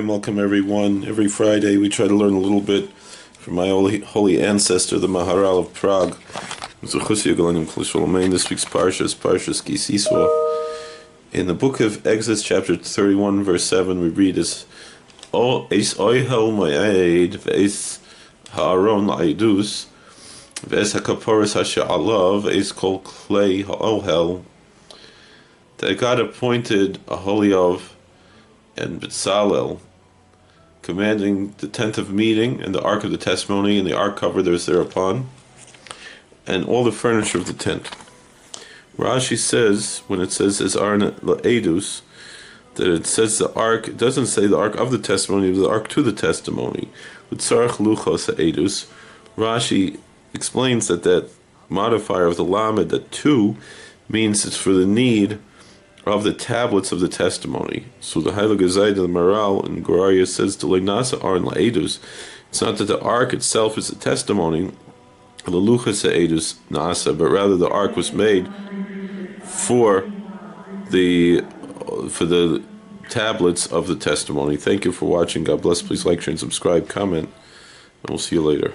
Welcome everyone. Every Friday we try to learn a little bit from my holy ancestor, the Maharal of Prague. This week's Parshas Tisa. In the book of Exodus, chapter 31, verse 7, we read as O Eis Oyhel Moed Ve'es Haaron La'idus Ve'es HaKaporos HaShe'alav Ve'es Kol Klei HaOhel, that God appointed Aholiav and Bezalel, commanding the tent of meeting and the ark of the testimony and the ark cover that was thereupon, and all the furniture of the tent. Rashi says, when it says as Aaron La'edus, that it says the ark, it doesn't say the ark of the testimony, but the ark to the testimony. With Tzarech Luchos Ha'edus, Rashi explains that modifier of the lamed, that to, means it's for the need of the tablets of the testimony. So the Heilige Zayd of the Maharal in Aryeh says to Nasa Aaron La'edus. It's not that the ark itself is a testimony, the Luchas Ha'edus Nasa, but rather the ark was made for the tablets of the testimony. Thank you for watching. God bless. Please like, share, and subscribe, comment, and we'll see you later.